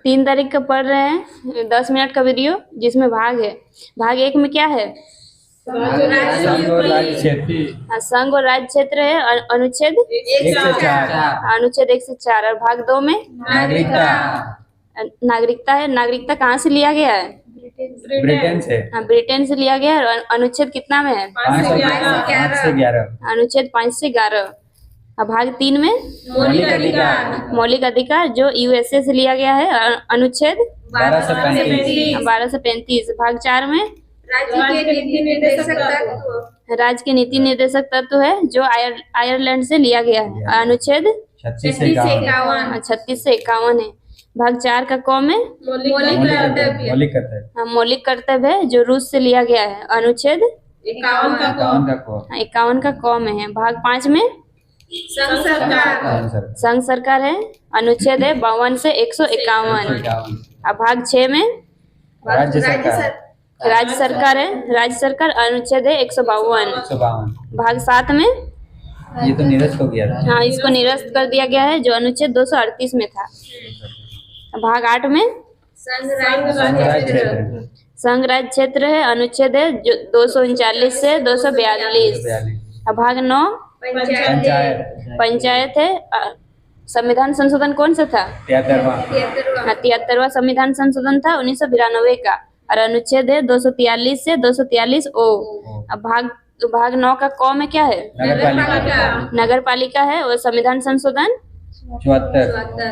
3 तारीख का पढ़ रहे हैं 10 मिनट का वीडियो, जिसमें भाग है। भाग 1 में क्या है? संघ और राज्य क्षेत्र। संघ और राज्य क्षेत्र है। अनुच्छेद 1 से 4। अनुच्छेद 1 से 4। और भाग 2 में नागरिकता। नागरिकता है। नागरिकता कहाँ से लिया गया है? ब्रिटेन से। ब्रिटेन से लिया गया है। और अनुच्छेद कितना में है? 5 से 11। अनुच्छेद 5 से 11। अब भाग 3 में मौलिक अधिकार। मौलिक अधिकार जो यूएसए से लिया गया है। अनुच्छेद 12 से 35। 12 से 35। भाग 4 में राज्य के नीति निर्देशक तत्व। राज्य के नीति निर्देशक तत्व है जो आयरलैंड से लिया गया है। अनुच्छेद 36 से 51। 36 से 51 है। भाग 4 का क में मौलिक कर्तव्य। मौलिक कर्तव्य है जो रूस से लिया गया है। अनुच्छेद 51 का क में है। भाग 5 में संघ सरकार है। अनुच्छेद है 52 से 151। अब भाग 6 में राज्य सरकार। राज्य सरकार है। राज्य सरकार अनुच्छेद है 152। भाग 7 में ये तो निरस्त हो गया था। हाँ, इसको निरस्त कर दिया गया है जो अनुच्छेद 238 में था। भाग 8 में संघ राज्य क्षेत्र है। अनुच्छेद है 239 से 242। भाग 9 पंचायत है। संविधान संशोधन कौन सा था? 73वां संविधान संशोधन था 1992 का। और अनुच्छेद है 243 से 243 ओ। अब भाग 9 का क में क्या है? नगर पालिका है। और संविधान संशोधन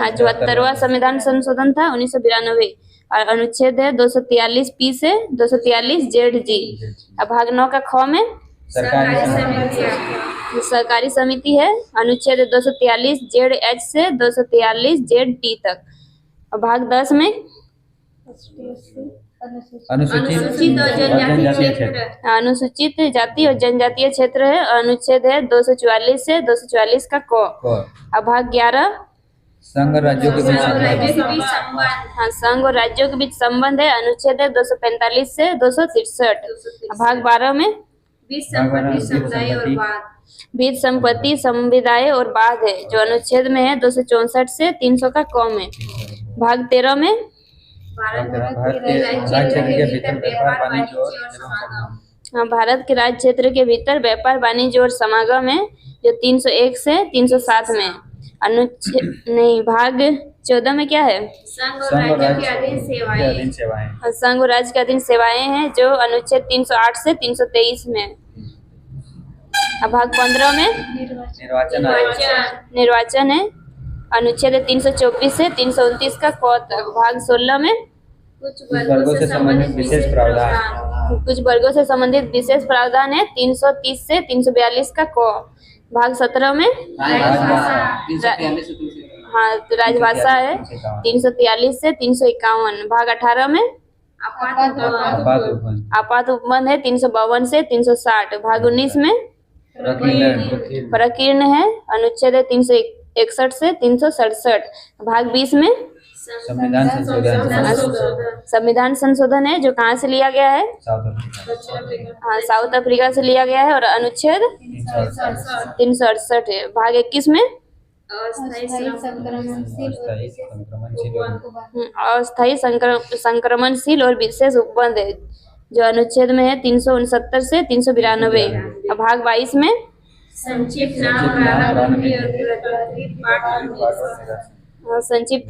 74वां संविधान संशोधन था 1992। और अनुच्छेद है 243 पी से 243 जेड जी। अब भाग 9 का ख में सरकारी समिति है। अनुच्छेद 243 जेड एच से 243 जेड टी तक। और भाग 10 में अनुसूचित जाति और जनजातीय क्षेत्र है। अनुच्छेद है 244 से 244 का क। अब भाग 11 संघ और राज्यों के बीच संघ और राज्यों के बीच संबंध है। अनुच्छेद है 245 से 263। भाग 12 में बीज संपत्ति संविदाएं और बाध है जो अनुच्छेद में है 264 से 300 का क में। भाग 13 में भारत के राज्य क्षेत्र के भीतर व्यापार वाणिज्य और समागम है जो 301 से 307 में। अनुच्छेद नहीं। भाग 14 में क्या है? संघ और राज्य के अधीन सेवाएं। संघ और राज्य के अधीन सेवाएं हैं जो अनुच्छेद 308 से 323 में। अब भाग 15 में निर्वाचन है। अनुच्छेद 324 से 329 का क तक। भाग 16 में कुछ वर्गों से संबंधित विशेष प्रावधान। कुछ वर्गों से संबंधित विशेष प्रावधान है 330 से 342 का क। भाग 17 में हाँ राजभाषा है 343 से 351। भाग 18 में आपात उपबंध है 352 से 360। भाग 19 में प्रकीर्ण है। अनुच्छेद 361 से 367। भाग 20 में संविधान संशोधन है जो कहाँ से लिया गया है? साउथ अफ्रीका से लिया गया है। और अनुच्छेद 368 है। भाग 21 में अस्थायी संक्रमणशील और विशेष उपबंध है जो अनुच्छेद में है 369 से 392। भाग 22 में संक्षिप्त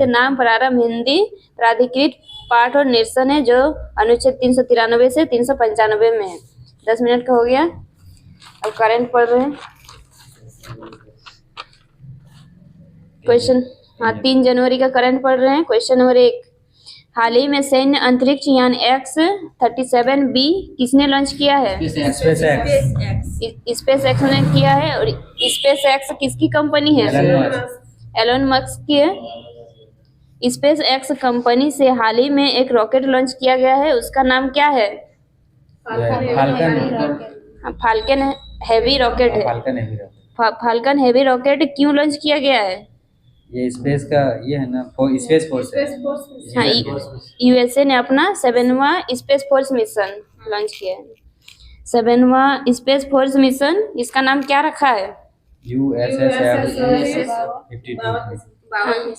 नाम प्रारंभ हिंदी प्राधिकृत पाठ और निरसन है जो अनुच्छेद 393 से 395 में है। 10 मिनट का हो गया। अब करंट पढ़ रहे हैं। क्वेश्चन 3 जनवरी का करंट पढ़ रहे हैं। क्वेश्चन नंबर 1, हाल ही में सैन्य अंतरिक्ष यान X-37B किसने लॉन्च किया है? स्पेस एक्स ने किया है। और स्पेस एक्स किसकी कंपनी है? एलन मस्क की है। स्पेस एक्स कंपनी से हाल ही में एक रॉकेट लॉन्च किया गया है, उसका नाम क्या है? फाल्कन हेवी रॉकेट है। फाल्कन हेवी रॉकेट क्यों लॉन्च किया गया है? ये स्पेस का ये है ना, स्पेस फोर्स है। हाँ, यूएसए ने अपना 7वां स्पेस फोर्स मिशन लॉन्च किया है। 7वां स्पेस फोर्स मिशन, इसका नाम क्या रखा है? USS 52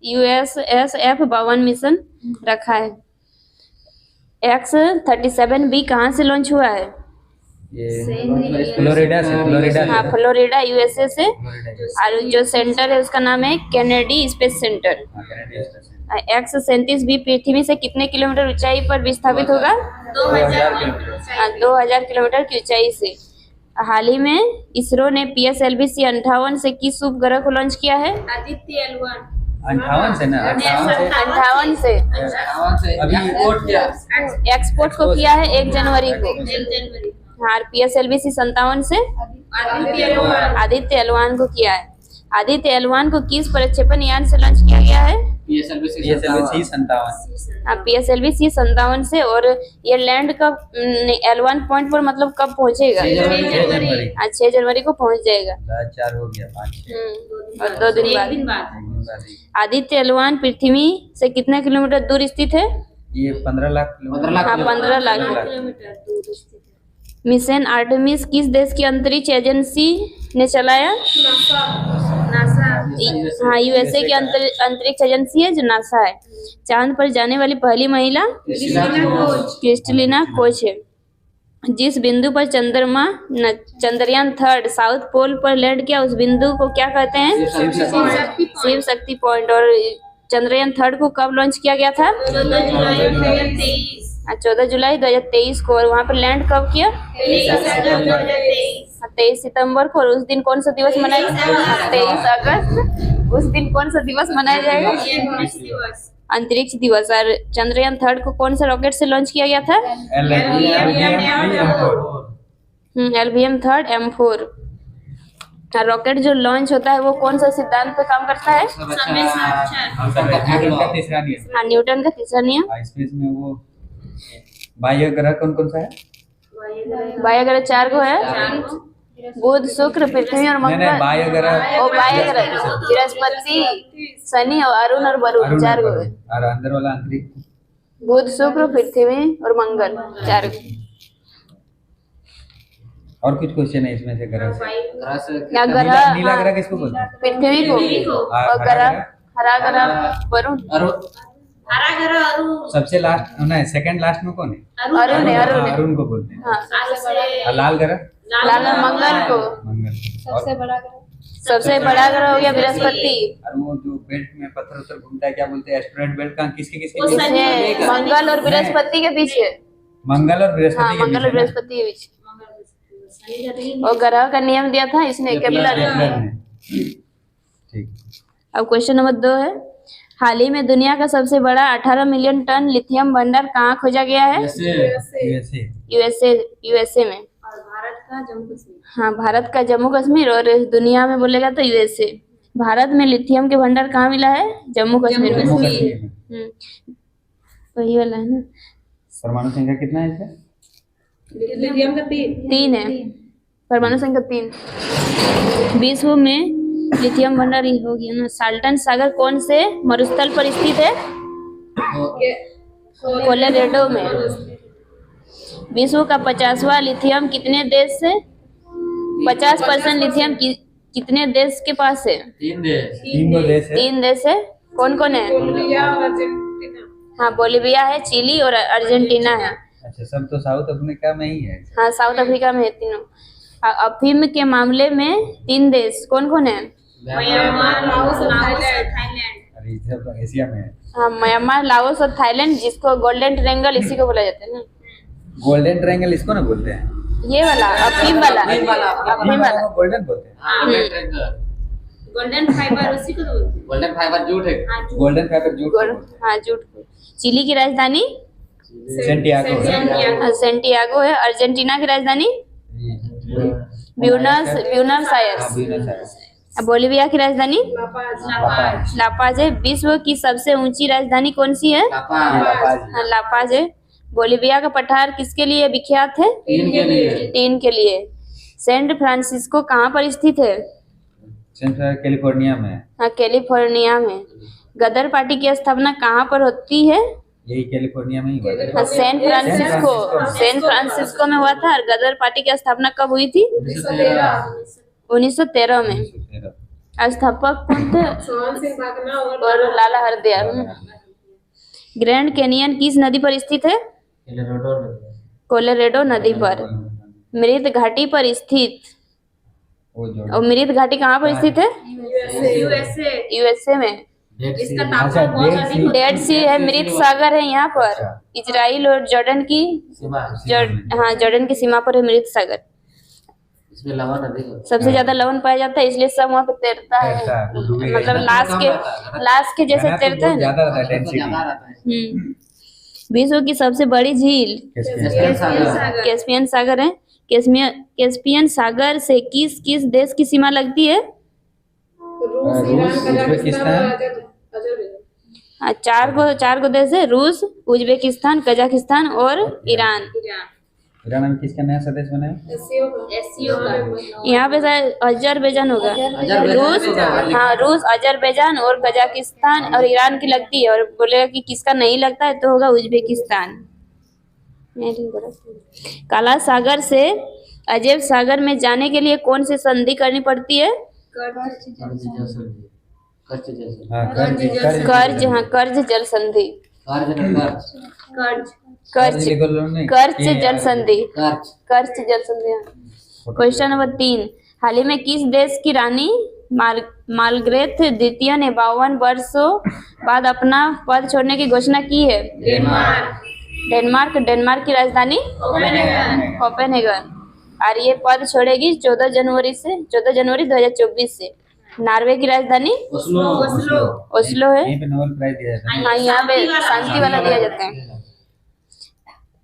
USSF-52 मिशन रखा है। X-37B कहाँ से लॉन्च हुआ है? ये फ्लोरिडा से हाँ, फ्लोरिडा USA से। और जो सेंटर है उसका नाम है कैनेडी स्पेस सेंटर। X-37B पृथ्वी से कितने किलोमीटर ऊंचाई पर विस्थापित होगा? 2000 किलोमीटर की ऊंचाई से। हाल ही में इसरो ने PSLV C-58 से किस उपग्रह को लॉन्च किया है? आदित्य L1 58 से ना 58 से अभी एक्सपोर्ट को किया है 1 जनवरी को। हाँ, PSLV C-57 से आदित्य L1 को किया है। आदित्य L1 को किस प्रक्षेपण यान से लॉन्च किया गया है? PSLV C-57 से। और ये लैंड कब L1 पॉइंट पर मतलब कब पहुंचेगा? 6 जनवरी को पहुंच जाएगा। 4 हो गया 5 और 2 दिन बाद। आदित्य L1 पृथ्वी से कितने किलोमीटर दूर स्थित है? ये 15 लाख हाँ, 15 लाख किलोमीटर दूर स्थित है। मिशन आर्टेमिस किस देश की अंतरिक्ष एजेंसी ने चलाया? हाँ, USA की अंतरिक्ष एजेंसी है जो नासा है। चांद पर जाने वाली पहली महिला क्रिस्टलिना कोच है। जिस बिंदु पर चंद्रयान 3 साउथ पोल पर लैंड किया उस बिंदु को क्या कहते हैं? शिव शक्ति पॉइंट। और चंद्रयान 3 को कब लॉन्च किया गया था? 14 जुलाई 2023 को। और वहाँ पर लैंड कब किया? 23 सितंबर को। और उस दिन कौन सा दिवस मनाया? 23 अगस्त। उस दिन कौन सा दिवस मनाया जाएगा? अंतरिक्ष दिवस। और चंद्रयान 3 को कौन सा रॉकेट से लॉन्च किया गया था? LVM-3 M4। रॉकेट जो लॉन्च होता है वो कौन सा सिद्धांत पे काम करता है? हाँ, न्यूटन का तीसरा नियम। स्पेस में वो बाह्य ग्रह कौन सा है? बाह्य ग्रह 4 को है, बुध, शुक्र, पृथ्वी और मंगल। बाह्य ग्रह बृहस्पति, शनि और अरुण और वरुण 4 को है। और अंदर वाला अंतरिक्ष बुध, शुक्र, पृथ्वी और मंगल 4 को। और कुछ क्वेश्चन है इसमें से? ग्रह से क्या ग्रह? नीला ग्रह किसको बोलते हैं? पृथ्वी को। और ग्रह हरा ग्रह वरुण। सबसे लास्ट नहीं, सेकंड लास्ट में कौन है? अरुण को बोलते हैं। हाँ, और लाल ग्रह? लाल मंगल को। सबसे बड़ा ग्रह हो गया बृहस्पति। और वो जो बेल्ट में पत्थर उत्तर घूमता है क्या बोलते हैं? एस्टेरॉयड बेल्ट का किसके पीछे? मंगल और बृहस्पति के पीछे। मंगल और बृहस्पति के मंगल और बृहस्पति के बीच। और ग्रह का नियम दिया था इसने, केपलर ने। ठीक। अब क्वेश्चन नंबर 2 है। हाल ही में दुनिया का सबसे बड़ा 18 मिलियन टन लिथियम भंडार कहाँ खोजा गया है? USA में। और भारत का जम्मू कश्मीर। हाँ, भारत का जम्मू कश्मीर। और दुनिया में बोलेगा तो USA। भारत में लिथियम के भंडार कहाँ मिला है? जम्मू कश्मीर में। वही वाला है ना। परमाणु संख्या कितना है इसका? लिथियम का 3 है। परमाणु संख्या 3। विश्व में लिथियम भंडार ही हो गया ना। साल्टन सागर कौन से मरुस्थल पर स्थित है? कोलोराडो में। विश्व का 50वां लिथियम कितने देश से? 50% लिथियम कितने देश के पास है? 3 देश है। 3 देश है। कौन कौन है? हाँ, बोलिविया है, चिली और अर्जेंटीना है। अच्छा, सब तो साउथ अफ्रीका में ही है। हाँ, साउथ अफ्रीका में है तीनों। अफीम के मामले में 3 देश कौन कौन है? म्यांमार, लाओस और थाईलैंड। अरे इधर एशिया में है। हाँ, म्यांमार, लाओस और थाईलैंड, जिसको गोल्डन ट्रायंगल इसी को बोला जाता है ना। गोल्डन ट्रायंगल इसको ना बोलते हैं? ये वाला अफीम वाला गोल्डन बोलते हैं। गोल्डन फाइबर उसी को बोलते हैं। गोल्डन फाइबर जूट है। Golden fibre jute. हाँ, जूट। चिली की राजधानी सेंटियागो है। अर्जेंटीना की राजधानी ब्यूनस आयर्स। बोलिविया की राजधानी लापाज है। विश्व की सबसे ऊंची राजधानी कौन सी है? लापाज है। बोलिविया का पठार किसके लिए विख्यात है? टीन के लिए। सैन फ्रांसिस्को कहाँ पर स्थित है? कैलिफोर्निया में। हाँ, कैलिफोर्निया में। गदर पार्टी की स्थापना कहाँ पर होती है? यही कैलिफोर्निया में ही हुआ था। हाँ, सैन फ्रांसिस्को में हुआ था। और गदर पार्टी की स्थापना कब हुई थी? 1913 में। स्थापक कौन थे? सोहन सिंह भाकना और लाला हरदयाल। ग्रैंड कैनियन किस नदी पर स्थित है? कोलोराडो नदी पर। मृत घाटी पर स्थित, और मृत घाटी कहाँ पर स्थित है? यूएसए में। इसका तापमान बहुत अधिक होता डेड सी है, मृत सागर है यहाँ पर। इजराइल और जॉर्डन की जॉर्डन की सीमा पर है मृत सागर। इसमें लवण अधिक होता सबसे ज्यादा लवण पाया जाता है, इसलिए सब वहाँ पे तैरता है, मतलब लाश के जैसे तैरते हैं ना। ज्यादा रहता है है। डेंसिटी। ज्यादा रहता है। विश्व की सबसे बड़ी झील कैस्पियन सागर। कैस्पियन सागर है। कैस्पियन सागर से किस किस देश की सीमा लगती है? रूस, ईरान, उज्बेकिस्तान। अजरबैजान। चार गो देश है, रूस, उज्बेकिस्तान, कजाकिस्तान और ईरान। ईरान में किसका नया सदस्य बना है? एससीओ का। यहाँ पे शायद अजरबैजान होगा। रूस, हाँ रूस, अजरबैजान और कजाकिस्तान और ईरान की लगती है, और बोलेगा कि किसका नहीं लगता है तो होगा उज्बेकिस्तान। काला सागर से अजय सागर में जाने के लिए कौन सी संधि करनी पड़ती है? कर्ज जल संधि। कर्ज जल संधि। कर्ज जल संधि। क्वेश्चन नंबर 3, हाल ही में किस देश की रानी मार्गरेट द्वितीय ने 52 वर्षों बाद अपना पद छोड़ने की घोषणा की है? डेनमार्क की राजधानी कोपेनहेगन। और ये पद छोड़ेगी 14 जनवरी 2024 से। नॉर्वे की राजधानी ओस्लो है। यहीं पे नोबेल प्राइज दिया जाता है। हाँ, यहाँ पे शांति वाला दिया जाता है।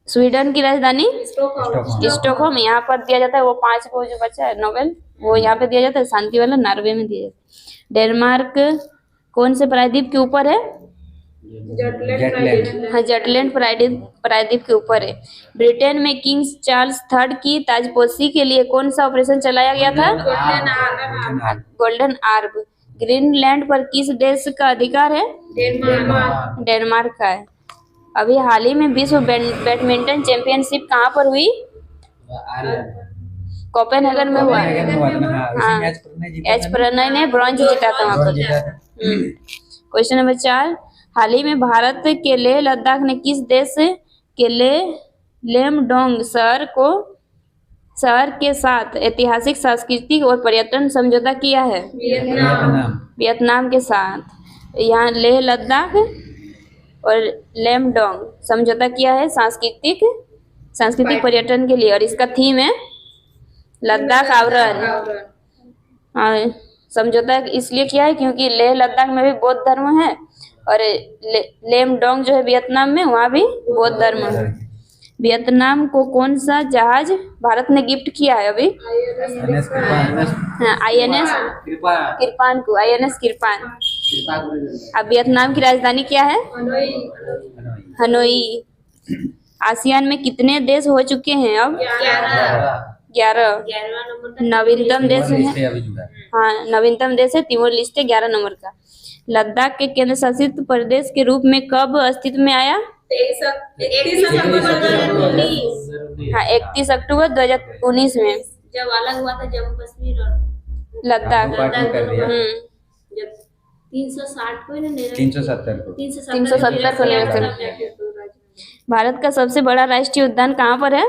स्वीडन की राजधानी स्टॉकहोम, यहाँ पर दिया जाता है। वो 5 को जो बचा है नोबेल, वो यहाँ पे दिया जाता है। शांति वाला नॉर्वे में दिया जाता है। डेनमार्क कौन से प्रायद्वीप के ऊपर है? हाँ, जटलैंड प्रायद्वीप के ऊपर है। ब्रिटेन में किंग चार्ल्स III की ताजपोशी के लिए कौन सा ऑपरेशन चलाया गया था? गोल्डन आर्ब। ग्रीनलैंड पर किस देश का अधिकार है? डेनमार्क का है। अभी हाल ही में विश्व बैडमिंटन चैंपियनशिप कहाँ पर हुई? कोपेनहेगन में हुआ। हाँ, एच प्रणय ने ब्रॉन्ज जीता था वहाँ पर। क्वेश्चन नंबर 4, हाल ही में भारत के लेह लद्दाख ने किस देश के लेमडोंग शहर के साथ ऐतिहासिक, सांस्कृतिक और पर्यटन समझौता किया है? वियतनाम के साथ। यहाँ लेह लद्दाख और लेमडोंग समझौता किया है सांस्कृतिक पर्यटन के लिए, और इसका थीम है लद्दाख आवरण। हाँ, समझौता इसलिए किया है क्योंकि लेह लद्दाख में भी बौद्ध धर्म है, और लेमडोंग जो है वियतनाम में, वहाँ भी बौद्ध धर्म है। वियतनाम को कौन सा जहाज भारत ने गिफ्ट किया है अभी? INS किरपान को, INS किरपान। अब वियतनाम की राजधानी क्या है? हनोई। आसियान में कितने देश हो चुके हैं अब? 11। नवीनतम देश है, हाँ नवीनतम देश है तिमोर लेस्टे, 11 नंबर का। लद्दाख के केंद्र शासित प्रदेश के रूप में कब अस्तित्व में आया? 31 अक्टूबर 2019 में, जब अलग हुआ था जम्मू कश्मीर और लद्दाख। 370 को निरसन। भारत का सबसे बड़ा राष्ट्रीय उद्यान कहाँ पर है?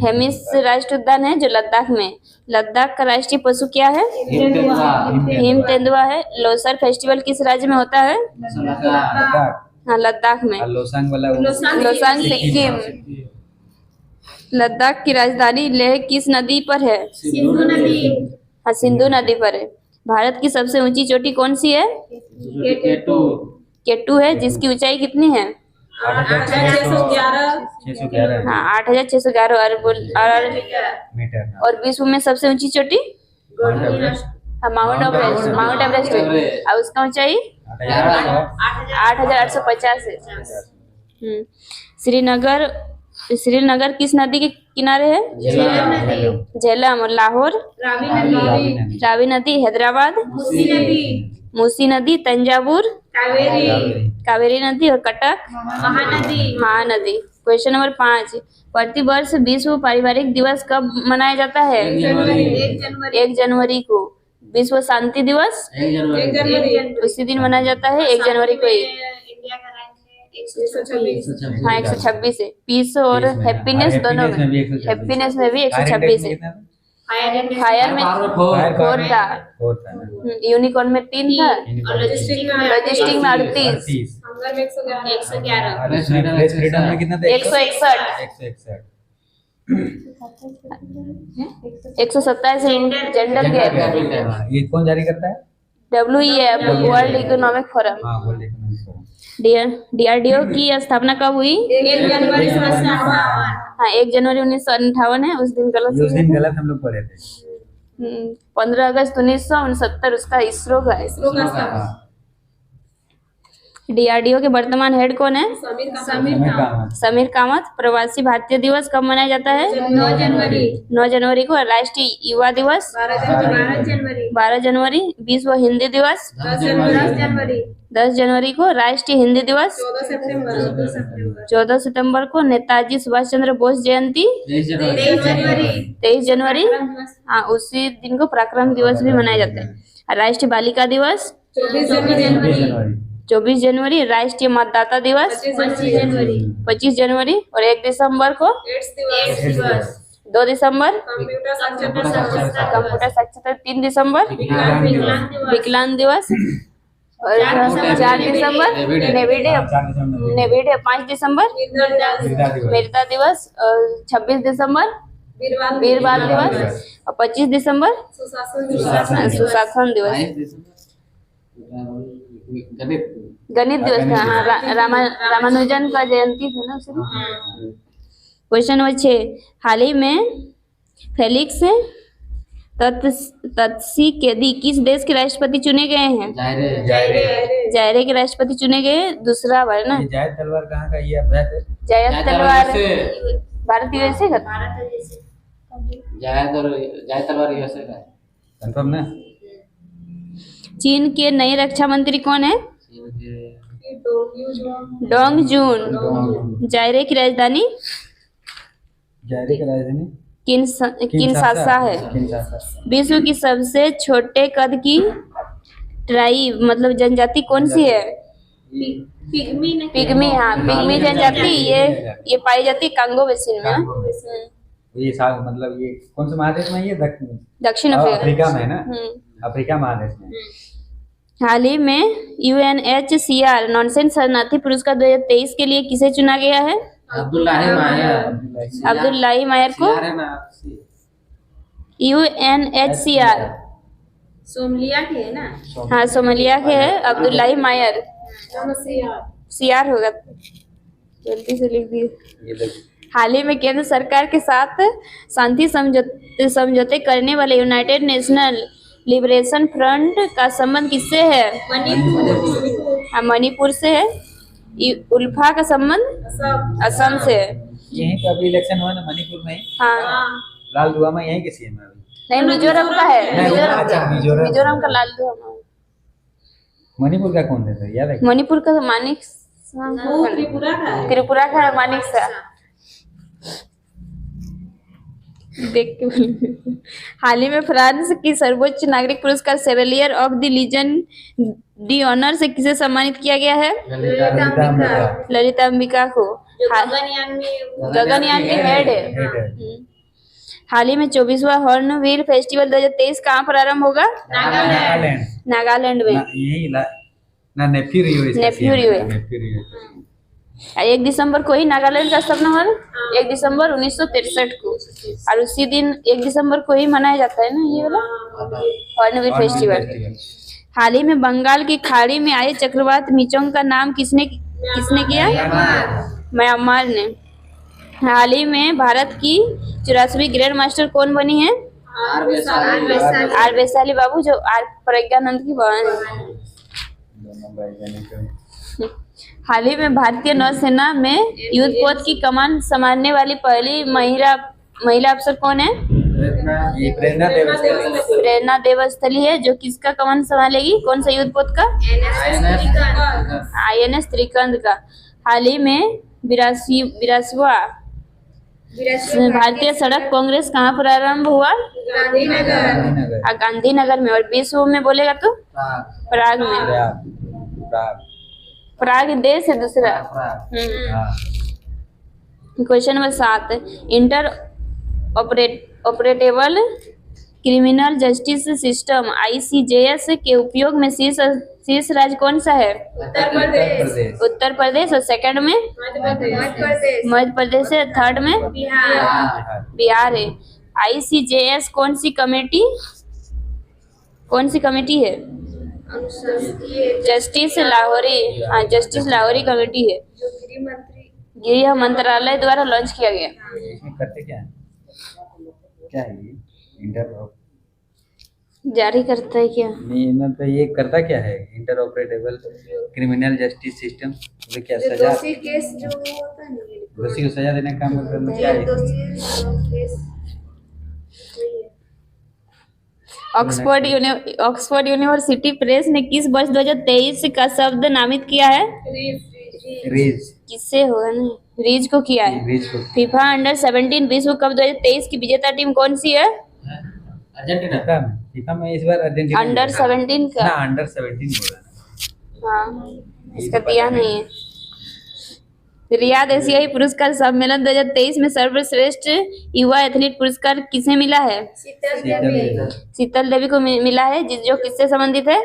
हेमिस राष्ट्रीय उद्यान है जो लद्दाख में। लद्दाख का राष्ट्रीय पशु क्या है? हिम तेंदुआ है। लोसर फेस्टिवल किस राज्य में होता है? हाँ, लद्दाख में। लोसांग सिक्किम। लद्दाख की राजधानी लेह किस नदी पर है? सिंधु नदी। हाँ, सिंधु नदी पर है। भारत की सबसे ऊंची चोटी कौन सी है? केटू है, जिसकी ऊंचाई कितनी है? 8611। हाँ, 8611 मीटर। और विश्व में सबसे ऊंची चोटी? हाँ, माउंट एवरेस्ट है, और उसका ऊंचाई 8850 है। श्रीनगर किस नदी के किनारे है? झेलम। और लाहौर? रावी नदी। हैदराबाद? मूसी नदी। तंजावुर? कावेरी नदी। और कटक? महानदी। क्वेश्चन नंबर 5, प्रतिवर्ष विश्व पारिवारिक दिवस कब मनाया जाता है? 1 जनवरी को। विश्व शांति दिवस 1 जनवरी उसी दिन मनाया जाता है, 1 जनवरी को ही। इंडिया का रैंक है 126। हाँ 126 है। पीस और हैप्पीनेस दोनों में, हैप्पीनेस में भी 126 है। फायर में 4 था, यूनिकॉर्न में 3 था, और लॉजिस्टिक में 38, हंगर में 111, प्रेस फ्रीडम में कितना था? 161, 127 जेंडर गैप। हाँ, ये कौन जारी करता है? WEF world economic forum. हाँ, वर्ल्ड इकोनॉमिक फोरम। DRDO की स्थापना कब हुई? 1 जनवरी 1958। हाँ 1 जनवरी 1958 है। उस दिन गलत उस दिन गलत हम लोग पढ़े थे। 15 अगस्त 1969 उसका इसरो का है। हाँ, DRDO के वर्तमान हेड कौन है? काम समीर कामत। प्रवासी भारतीय दिवस कब मनाया जाता है? 9 जनवरी को। राष्ट्रीय युवा दिवस 12 जनवरी। विश्व हिंदी दिवस 10 जनवरी को। राष्ट्रीय हिंदी दिवस 14 सितंबर को। नेताजी सुभाष चंद्र बोस जयंती 23 जनवरी। हाँ उसी दिन को पराक्रम दिवस भी मनाया जाता है। राष्ट्रीय बालिका दिवस 24 जनवरी। राष्ट्रीय मतदाता दिवस 25 जनवरी। और 1 दिसंबर को 2 दिसंबर कंप्यूटर साक्षरता, 3 दिसंबर विकलांग दिवस, और 4 दिसंबर नेवी डे, 5 दिसंबर वीरता दिवस, और 26 दिसंबर वीर बाल दिवस, और 25 दिसंबर सुशासन दिवस, गणित दिवस था। हाँ रामानुजन का जयंती था ना उस दिन। क्वेश्चन नंबर 6, हाल ही में फेलिक्स त्स्येदी किस देश के राष्ट्रपति चुने गए हैं? जायरे के राष्ट्रपति चुने गए। दूसरा बार ना। जायद तलवार कहाँ का? ये अभ्यास है। जायद तलवार भारत यूएसए का। जायद तलवार यूएसए का। कंफर्म ना? चीन के नए रक्षा मंत्री कौन है? डोंग जून। जायरे की राजधानी जायरे की राजधानी किनशासा है। विश्व की सबसे छोटे कद की ट्राइब मतलब जनजाति कौन सी है? पिग्मी। हाँ पिग्मी जनजाति ये पाई जाती है कांगो बेसिन में। ये मतलब ये कौन से महादेश में? ये दक्षिण अफ्रीका में है ना? अफ्रीका महादेश में। हाल ही में UNHCR नॉनसेंस शरणार्थी पुरस्कार 2023 के लिए किसे चुना गया है? अब्दुल्लाही मायर को UNHCR सोमलिया के है ना? हाँ सोमालिया के है अब्दुल्लाही मायर। CR होगा, जल्दी से लिख दिए। हाल ही में केंद्र सरकार के साथ शांति समझौते करने वाले यूनाइटेड नेशनल लिबरेशन फ्रंट का संबंध किससे है? मणिपुर से है। उल्फा का संबंध असम से है। यहीं पे अभी इलेक्शन हुआ ना मणिपुर में? हाँ लाल दुआमा यहीं के सीएम है अभी। नहीं मिजोरम का है। मिजोरम का लाल दुआमा। मणिपुर का कौन देता है याद है? मणिपुर का मानिक त्रिपुरा का मानिक सा देख के। हाल ही में फ्रांस की सर्वोच्च नागरिक पुरस्कार chevalier of the legion d honour से किसे सम्मानित किया गया है? ललिता अंबिका को। गगनयान के हेड है। हाल ही में 24वां हॉर्नबिल फेस्टिवल 2023 कहाँ प्रारंभ होगा? नागालैंड में। नेफ्यू रियो है। 1 दिसंबर को ही नागालैंड का स्थापना हुआ, 1 दिसंबर 1963 को। और उसी दिन 1 दिसंबर को ही मनाया जाता है ना ये वाला हॉर्नबिल फेस्टिवल। हाल ही में बंगाल की खाड़ी में आए चक्रवात मिचोंग का नाम किसने किया? म्यांमार ने। हाल ही में भारत की 84वीं ग्रैंड मास्टर कौन बनी है? आर वैशाली बाबू, जो आर प्रज्ञानंद की बहन है। हाल ही में भारतीय नौसेना में युद्धपोत की कमान संभालने वाली पहली महिला अफसर कौन है? प्रेरणा देवस्थली है, जो किसका कमान संभालेगी? कौन सा युद्धपोत का? INS त्रिकंद का। हाल ही में 82वां भारतीय सड़क कांग्रेस कहाँ प्रारंभ हुआ? गांधीनगर। गांधीनगर में। और विश्व में बोलेगा तो प्राग में। प्राग। प्राग। प्राग देश है दूसरा। हाँ। Question number 7, inter operable criminal justice system ICJS के उपयोग में शीर्ष राज्य कौन सा है? उत्तर प्रदेश। उत्तर प्रदेश। और सेकंड में मध्य प्रदेश है। थर्ड में बिहार है। ICJS कौन सी कमेटी है? जस्टिस लाहौरी। हाँ, जस्टिस लाहौरी कमेटी है। गृह मंत्रालय द्वारा लॉन्च किया गया। इसमें करते क्या है? क्या है ये? इंटर जारी करता है क्या? नहीं, मतलब ये करता क्या है? Inter operable criminal justice system. तो क्या सजा? केस जो होता है ना, दोषी को सजा देने का काम करता है। क्या है? ऑक्सफोर्ड यूनिवर्सिटी प्रेस ने किस वर्ष 2023 का शब्द नामित किया है? रीज। किससे होगा ना? रीज को किया है। रीज को। फीफा अंडर-17 विश्व कप 2023 की विजेता टीम कौन सी है? अर्जेंटीना। फीफा में इस बार अर्जेंटीना अंडर-17 का। ना, अंडर-17 बोला। हाँ, इसका दिया नहीं है। रियाद एशियाई पुरस्कार सम्मेलन 2023 में सर्वश्रेष्ठ युवा एथलीट पुरस्कार किसे मिला है? शीतल देवी को मिला है, जो किससे संबंधित है?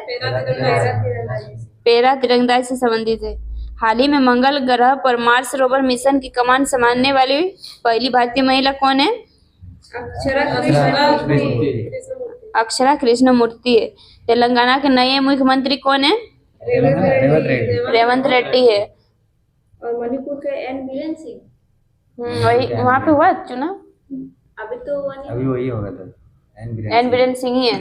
पैरा तीरंदाजी से संबंधित है। हाल ही में मंगल ग्रह पर मार्स रोवर मिशन की कमान संभालने वाली पहली भारतीय महिला कौन है? अक्षरा कृष्णमूर्ति है। तेलंगाना के नए मुख्यमंत्री कौन है? रेवंत रेड्डी है। और मणिपुर के एन बीरेन सिंह। वही वहाँ पे हुआ चुनाव। अभी वही होगा था। एन बीरेन सिंह ही है।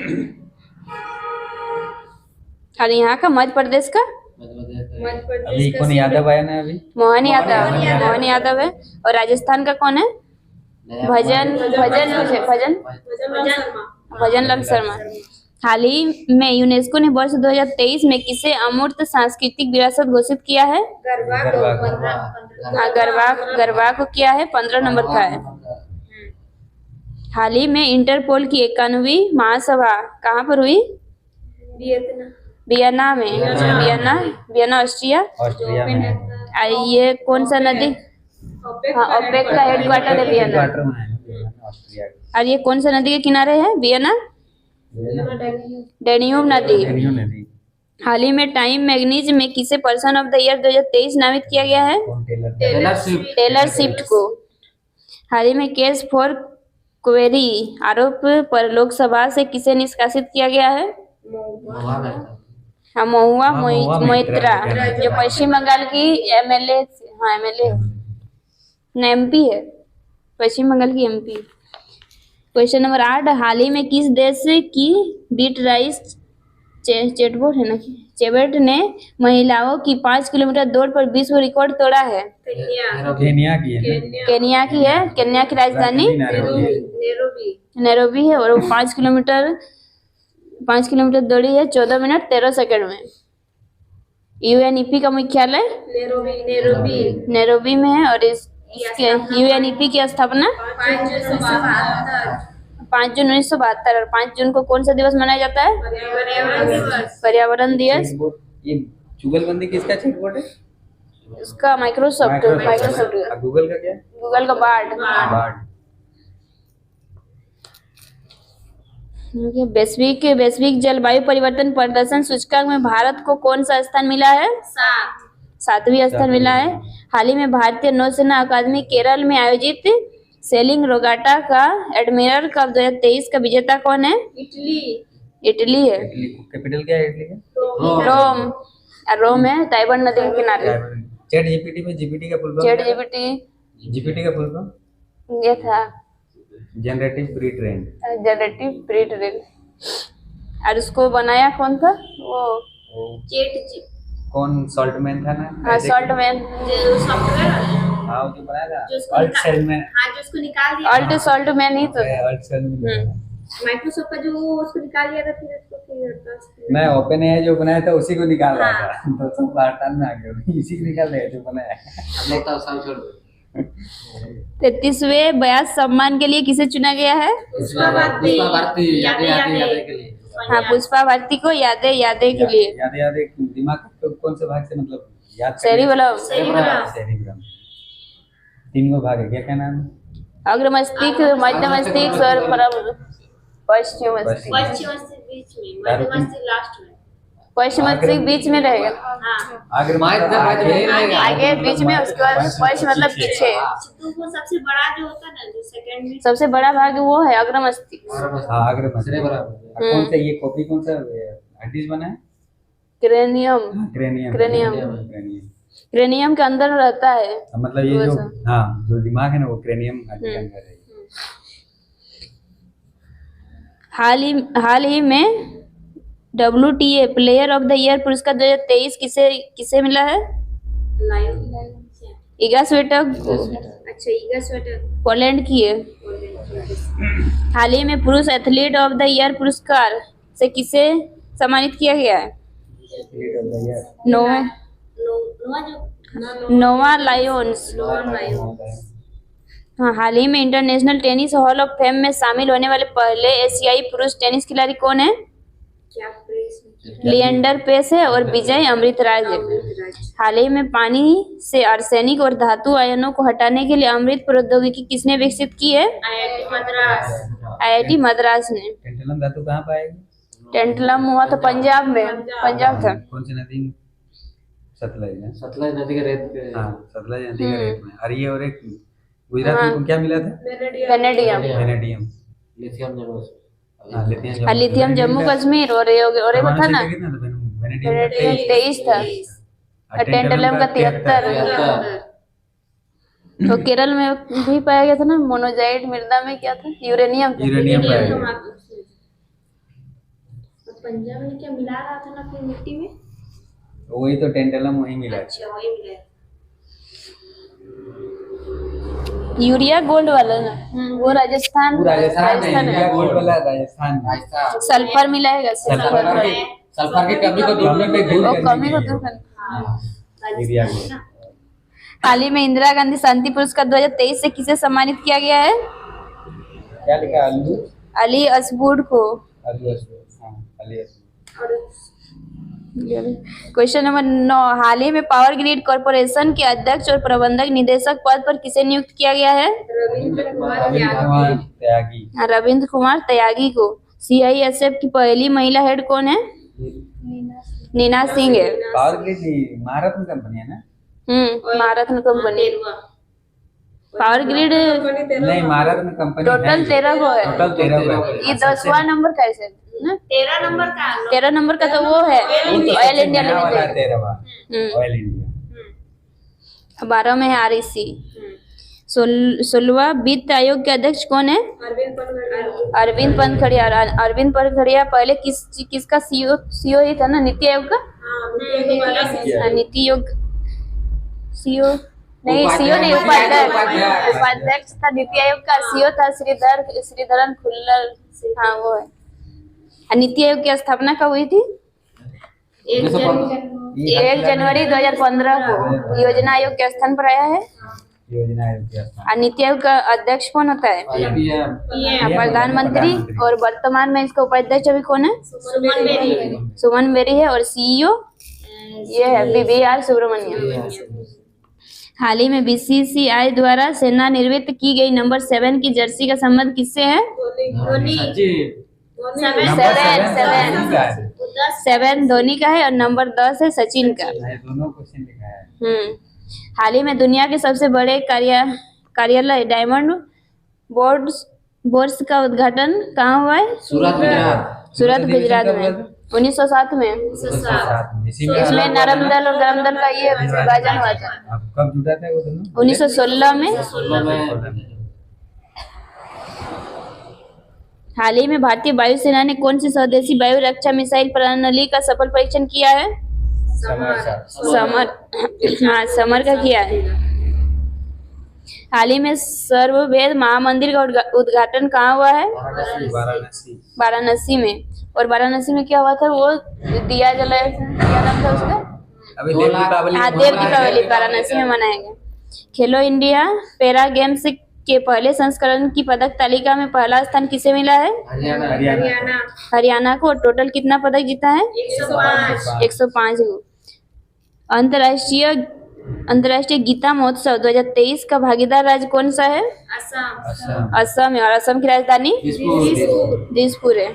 और यहाँ का मध्य प्रदेश का अभी कौन यादव आया ना? अभी मोहन यादव है। और राजस्थान का कौन है? भजन लाल शर्मा। हाल ही में यूनेस्को ने वर्ष 2023 में किसे अमूर्त सांस्कृतिक विरासत घोषित किया है? गरबा को किया है। 15 नंबर का है। हाल ही में इंटरपोल की 91वीं महासभा कहाँ पर हुई? वियना में। वियना ऑस्ट्रिया में। ये कौन सा नदी? हाँ, ओपेक का हेडक्वार्टर है वियना। और ये कौन सा नदी के किनारे है वियना? डेन्यूब नदी। हाल ही में टाइम मैगजीन में किसे पर्सन ऑफ द ईयर 2023 नामित किया गया है? टेलर स्विफ्ट को। हाल ही में केस फॉर क्वेरी आरोप पर लोकसभा से किसे निष्कासित किया गया है? महुआ मोइत्रा, जो पश्चिम बंगाल की एमएलए MP है। पश्चिम बंगाल की MP। क्वेश्चन नंबर 8, हाल ही में किस देश की बीट राइस चेबेट ने महिलाओं की 5 किलोमीटर दौड़ पर विश्व रिकॉर्ड तोड़ा है? केन्या की है। केन्या की राजधानी नैरोबी है। और वो 5 किलोमीटर दौड़ी है 14 मिनट 13 सेकंड में। UNEP का मुख्यालय नैरोबी में है। और इसके UNEP की स्थापना 5 जून 1972। और 5 जून को कौन सा दिवस मनाया जाता है? पर्यावरण दिवस। ये जुगलबंदी किसका चेकबोर्ड है? उसका माइक्रोसॉफ्ट। गूगल का क्या? गूगल का बार्ड। वैश्विक जलवायु परिवर्तन प्रदर्शन सूचकांक में भारत को कौन सा स्थान मिला है? 7वां स्थान मिला है। हाल ही में भारतीय नौसेना अकादमी केरल में आयोजित सेलिंग रोगाटा का एडमिरल कप 2023 का विजेता कौन है? इटली है। कैपिटल क्या है इटली का? रोम है, ताइवान नदी के किनारे। चैट जीपीटी में जीपीटी का फुल जीपीटी का फुल फॉर्म ये था जनरेटिव प्री ट्रेन। और उसको बनाया कौन था? वो कौन? सॉल्टमैन था ना? हाँ, सॉल्टमैन। हाँ, जो बनाया था अल्ट सेलमैन। जो उसको निकाल दिया। अल्ट सॉल्टमैन ही तो। Alt salesman. माइक्रोसॉफ्ट का जो उसको निकाल दिया था, फिर उसको मैं ओपन है जो बनाया था उसी को निकाल रहा था, तो सब हड़ताल में आ गए, इसी को निकाल रहे जो बनाया। अब लोग तो शाम छोड़ दो। 33वें ब्यास सम्मान के लिए किसे चुना गया है? पुष्पा भारती यादें यादें यादें के लिए। हाँ, पुष्पा भारती को यादें यादें के लिए। याद याद एक दिमाग को कौन से भाग से मतलब याद सेरिबेलम। सेरिबेलम। तीन गो भाग है, क्या क्या नाम है? अग्र मस्तिष्क, मध्य मस्तिष्क और पश्चिम मस्तिष्क। पश्चिम मस्तिष्क बीच में रहेगा। आगे आगे बीच में, उसके बाद पश्चिम मतलब पीछे। वो सबसे बड़ा जो होता है ना, जो सेकंड में सबसे बड़ा भाग वो है अग्र मस्तिष्क। हाँ, आगे कौन सा ये कॉपी कौन सा हड्डी बना है? क्रेनियम। क्रेनियम। क्रेनियम क्रेनियम के अंदर रहता है। मतलब ये जो हाँ जो दिमाग है ना वो क्रेनियम के अंदर है। हाल ही में WTA player of the year पुरस्कार 2023 किसे मिला है? इगा स्वीटक। अच्छा, ईगा स्वेटर पोलैंड की है। हाल ही में पुरुष एथलीट ऑफ द ईयर पुरस्कार से किसे सम्मानित किया गया है? नोवा लायोन्स। हाँ, हाल ही में international tennis hall of fame में शामिल होने वाले पहले एशियाई पुरुष टेनिस खिलाड़ी कौन है? क्या प्रेस लिएंडर पेस है और विजय अमृतराज है। हाल ही में पानी से आर्सेनिक और धातु आयनों को हटाने के लिए अमृत प्रौद्योगिकी किसने विकसित की है? IIT मद्रास ने। टेंटलम धातु कहाँ पाएगी? टेंटलम हुआ तो पंजाब में, पंजाब था। कौन सी नदी में? सतलज है। सतलज नदी के रेत पे। हाँ, सतलज नदी के रेत में। और ये और एक गुजरात में क्या मिला था? वेनेडियम। वेनेडियम। लिथियम जरूर। हाँ, लिथियम। लिथियम जम्मू कश्मीर और एक था ना, वेनेडियम 23 था और टेंटलम का 73। तो केरल में भी पाया गया था ना, मोनोजाइट। मृदा में क्या था? यूरेनियम। यूरेनियम पाया गया। पंजाब में क्या मिला रहा था ना अपनी मिट्टी में? वही तो टेंटलम वही मिला। अच्छा, वही मिला। यूरिया गोल्ड वाला ना, वो राजस्थान में यूरिया गोल्ड वाला राजस्थान में। सल्फर मिला है। सल्फर की कमी को दूर करने के लिए कमी को दूर करने। Urea gold. हाल ही में इंदिरा गांधी शांति पुरस्कार 2023 से किसे सम्मानित किया गया है? क्या लिखा? अली असबुड को। क्वेश्चन नंबर 9, हाल ही में पावर ग्रिड कॉर्पोरेशन के अध्यक्ष और प्रबंधक निदेशक पद पर किसे नियुक्त किया गया है? रविंद्र कुमार त्यागी को। CISF की पहली महिला हेड कौन है? नीना सिंह है। पावर ग्रिड महारत्न कंपनी है ना? महारत्न कंपनी। पावर ग्रिड नहीं, महारत्न कंपनी टोटल 13 को है। टोटल 13 को है। ये 10वां नंबर कैसे ना? 13 नंबर का 13 नंबर का तो वो है ऑयल इंडिया लिमिटेड। 13वां ऑयल इंडिया। 12 में है REC। 16वां वित्त आयोग के अध्यक्ष कौन है? अरविंद पनखड़िया। अरविंद पनखड़िया पहले किसका CEO ही था ना? नीति आयोग का। नीति आयोग CEO नहीं, CEO नहीं, उपाध्यक्ष था नीति आयोग का। CEO था श्रीधरन खुल्लर। हाँ, वो है। नीति आयोग की स्थापना कब हुई थी? 1 जनवरी 2015 को योजना आयोग के स्थान पर आया है। योजना आयोग के स्थान। नीति आयोग का अध्यक्ष कौन होता है? प्रधानमंत्री। और वर्तमान में इसका उपाध्यक्ष अभी कौन है? सुमन बेरी है। और CEO ये है BVR सुब्रमण्यम। हाल ही में BCCI द्वारा सेवानिवृत्त की गई नंबर 7 की जर्सी का संबंध किससे है? 7 धोनी का है और नंबर 10 है सचिन का। दोनों क्वेश्चन लिखा है। हाल ही में दुनिया के सबसे बड़े कार्यालय डायमंड बोर्ड्स का उद्घाटन कहाँ हुआ है? सूरत गुजरात में 1907 में। इसमें नरम दल और गरम दल का ये विभाजन हुआ था। कब जुटा था वो दोनों? 1916 में। हाल ही में भारतीय वायुसेना ने कौन सी स्वदेशी वायु रक्षा मिसाइल प्रणाली का सफल परीक्षण किया है? समर का किया है। हाल ही में सर्ववेद महामंदिर का उद्घाटन कहाँ हुआ है? वाराणसी में। और वाराणसी में क्या हुआ था, वो दिया जलाया था, क्या नाम था उसका? अभी देव दीपावली हाँ, देव दीपावली वाराणसी में मनाया गया। खेलो इंडिया पैरा गेम्स के पहले संस्करण की पदक तालिका में पहला स्थान किसे मिला है? हरियाणा हरियाणा को। टोटल कितना पदक जीता है? 105 को। अंतर्राष्ट्रीय गीता महोत्सव 2023 का भागीदार राज्य कौन सा है? असम। असम है। और असम की राजधानी दिसपुर है।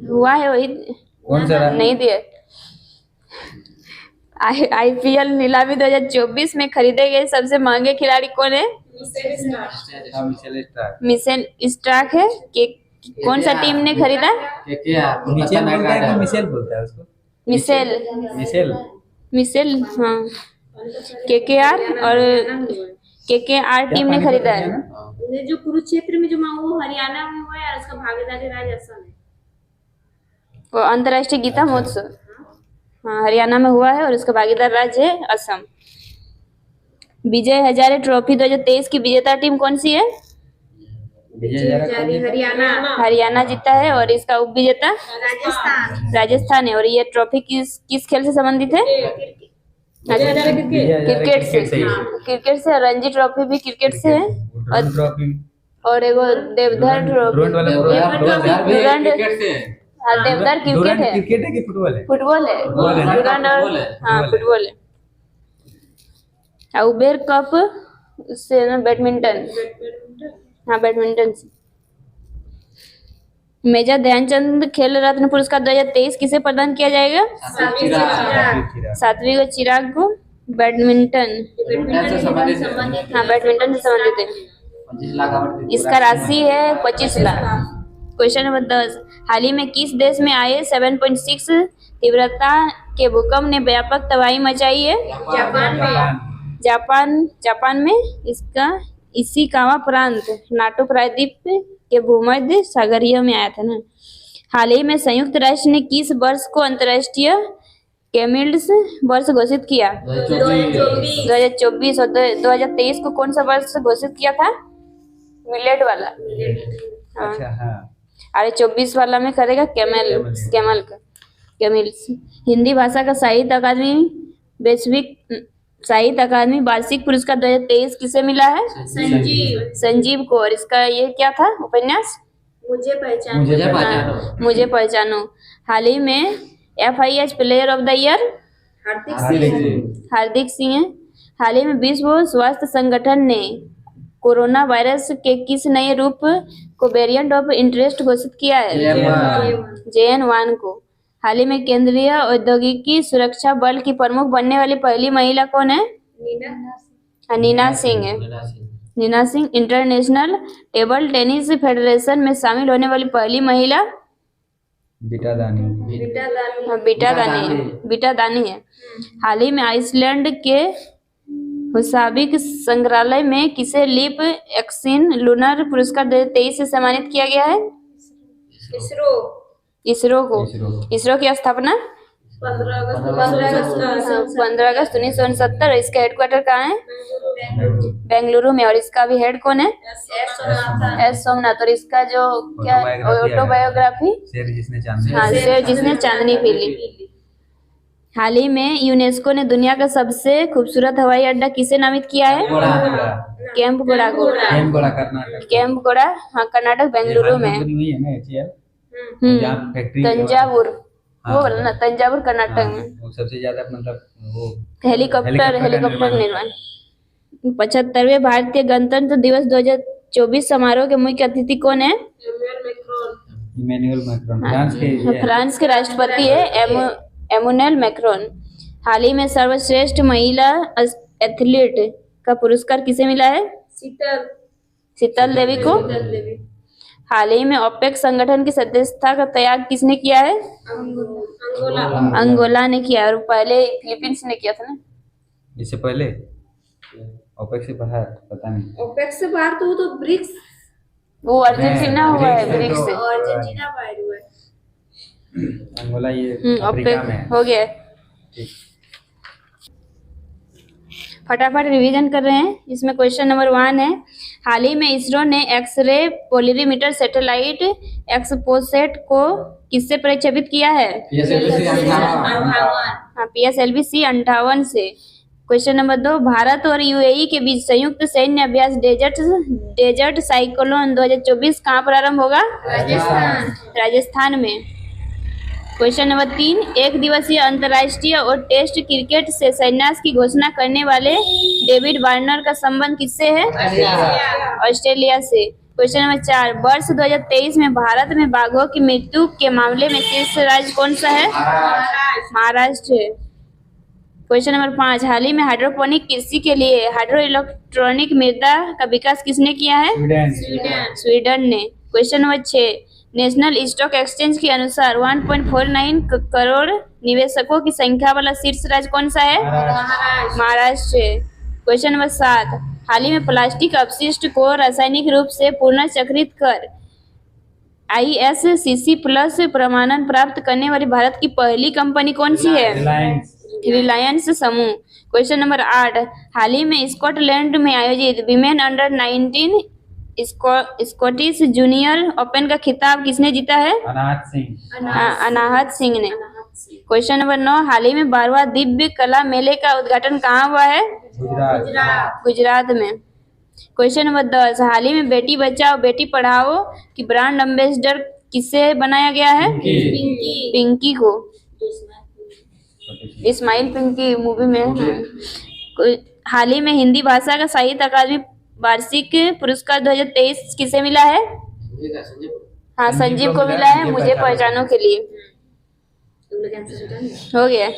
हुआ है वही, कौन सा रहा? नहीं दिए। आईपीएल नीलामी 2024 में खरीदे गए सबसे महंगे खिलाड़ी कौन है? हाँ, मिचेल स्टार्क। मिचेल स्टार्क है। कौन सा टीम ने खरीदा? मिचेल बोलता है कि मिचेल बोलता है उसको? Mitchell Mitchell. हाँ। केकेआर और केकेआर टीम ने खरीदा है। ये जो कुरुक्षेत्र में जो वो हरियाणा में हुआ है, उसका भागीदारी राज्य असम है। वो अंतर्राष्ट्रीय गीता महोत्सव हाँ हरियाणा में हुआ है और उसका भागीदार राज्य है असम। विजय हजारे ट्रॉफी 2023 की विजेता टीम कौन सी है? हरियाणा जीता है। और इसका उप विजेता राजस्थान है। और ये ट्रॉफी किस खेल से संबंधित है? क्रिकेट से। रणजी ट्रॉफी भी क्रिकेट से है। और एगो देवधर देवधर क्रिकेट है। क्रिकेट है कि फुटबॉल है? फुटबॉल है। हाँ फुटबॉल है। उबेर कप से ना बैडमिंटन। हाँ बैडमिंटन से। मेजर ध्यानचंद खेल रत्न पुरस्कार 2023 किसे प्रदान किया जाएगा? सात्विक चिराग को। बैडमिंटन हाँ बैडमिंटन से संबंधित है। इसका राशि है 25 लाख। क्वेश्चन नंबर 10, हाल ही में किस देश में आए 7.6 तीव्रता के भूकंप ने व्यापक तबाही मचाई है? जापान में। इसका इशिकावा प्रांत नाटो प्रायद्वीप के भूमध्य सागरीय में आया था ना। हाल ही में संयुक्त राष्ट्र ने किस वर्ष को अंतर्राष्ट्रीय केमिल्स वर्ष घोषित किया? 2024। और 2023 को कौन सा वर्ष घोषित किया था? मिलेट वाला। अच्छा हाँ। अरे 24 वाला में करेगा केमिल्स। हिंदी भाषा का साहित्य अकादमी वार्षिक पुरस्कार 2023 किसे मिला है? संजीव को। और इसका ये क्या था उपन्यास? मुझे पहचानो। हाल ही में FIH player of the year Hardik Singh है। हाल ही में विश्व स्वास्थ्य संगठन ने कोरोना वायरस के किस नए रूप को वेरिएंट ऑफ इंटरेस्ट घोषित किया है? JN1 को। हाल ही में केंद्रीय औद्योगिकी सुरक्षा बल की प्रमुख बनने वाली पहली महिला कौन है? नीना सिंह है। Nina Singh. International table tennis federation में शामिल होने वाली पहली महिला? बीटा दानी है। हाल ही में आइसलैंड के हुसाविक संग्रहालय में किसे लीप एक्सिन लूनर पुरस्कार 2023 से सम्मानित किया गया है? इसरो को। इसरो की स्थापना 15 अगस्त 1969। इसका हेडक्वार्टर कहाँ है? बेंगलुरु में। और इसका भी हेड कौन है? एस सोमनाथ। और इसका जो क्या ऑटोबायोग्राफी? शेर जिसने चांदनी पी ली। हाल ही में यूनेस्को ने दुनिया का सबसे खूबसूरत हवाई अड्डा किसे नामित किया है? केम्पगोड़ा को। केम्पगोड़ा हाँ कर्नाटक बेंगलुरु में। तंजावुर वो बोला ना, तंजावुर कर्नाटक में। वो सबसे ज्यादा मतलब वो हेलीकॉप्टर निर्माण। 75वें भारतीय गणतंत्र दिवस 2024 समारोह के मुख्य अतिथि कौन है? Emmanuel Macron. फ्रांस के राष्ट्रपति है एमुनुएल मैक्रोन। हाल ही में सर्वश्रेष्ठ महिला एथलीट का पुरस्कार किसे मिला है? शीतल देवी को। हाल ही में ओपेक संगठन की सदस्यता का त्याग किसने किया है? अंगोला ने किया। और पहले फिलीपींस ने किया था ना। इससे पहले ओपेक से बाहर पता नहीं। ओपेक से बाहर तो वो तो ब्रिक्स। वो अर्जेंटीना हुआ है ब्रिक्स से। अर्जेंटीना बाहर हुआ है। अंगोला ये अफ्रीका में हो गया। फटाफट रिवीजन कर रहे हैं। इसमें क्वेश्चन नंबर 1 है, हाल ही में इसरो ने एक्सरे पोलरीमीटर सैटेलाइट एक्सपोसेट को किससे प्रक्षेपित किया है? PSLV C-58 से। क्वेश्चन नंबर 2, भारत और यूएई के बीच संयुक्त सैन्य अभ्यास डेजर्ट साइक्लोन 2024 कहाँ प्रारंभ होगा? राजस्थान में। क्वेश्चन नंबर 3, एक दिवसीय अंतर्राष्ट्रीय और टेस्ट क्रिकेट से संन्यास की घोषणा करने वाले डेविड वार्नर का संबंध किससे है? ऑस्ट्रेलिया से। क्वेश्चन नंबर 4, वर्ष 2023 में भारत में बाघों की मृत्यु के मामले में शीर्ष राज्य कौन सा है? महाराष्ट्र। क्वेश्चन नंबर 5, हाल ही में हाइड्रोपोनिक कृषि के लिए हाइड्रो इलेक्ट्रॉनिक मृदा का विकास किसने किया है? स्वीडन ने। Question number 6, national stock exchange के अनुसार 1.49 करोड़ निवेशकों की संख्या वाला शीर्ष राज्य कौन सा है? महाराष्ट्र। क्वेश्चन नंबर 7, हाल ही में प्लास्टिक अपशिष्ट को रासायनिक रूप से पुनर्चक्रित कर ISCC प्लस प्रमाणन प्राप्त करने वाली भारत की पहली कंपनी कौन सी है? रिलायंस समूह। क्वेश्चन नंबर 8, हाल ही में स्कॉटलैंड में आयोजित women under 19 Scottish junior open का खिताब किसने जीता है? अनाहत सिंह ने। क्वेश्चन नंबर 9, हाल ही में 12वां दिव्य कला मेले का उद्घाटन कहाँ हुआ है? गुजरात में। क्वेश्चन नंबर 10, हाल ही में बेटी बचाओ बेटी पढ़ाओ की ब्रांड एम्बेसडर किसे बनाया गया है? पिंकी को। इस्माइल पिंकी मूवी में। हाल ही में हिंदी भाषा का साहित्य अकादमी वार्षिक पुरस्कार 2023 किसे मिला है? हाँ, संजीव को मिला है, मुझे पहचानों के लिए। हो गया।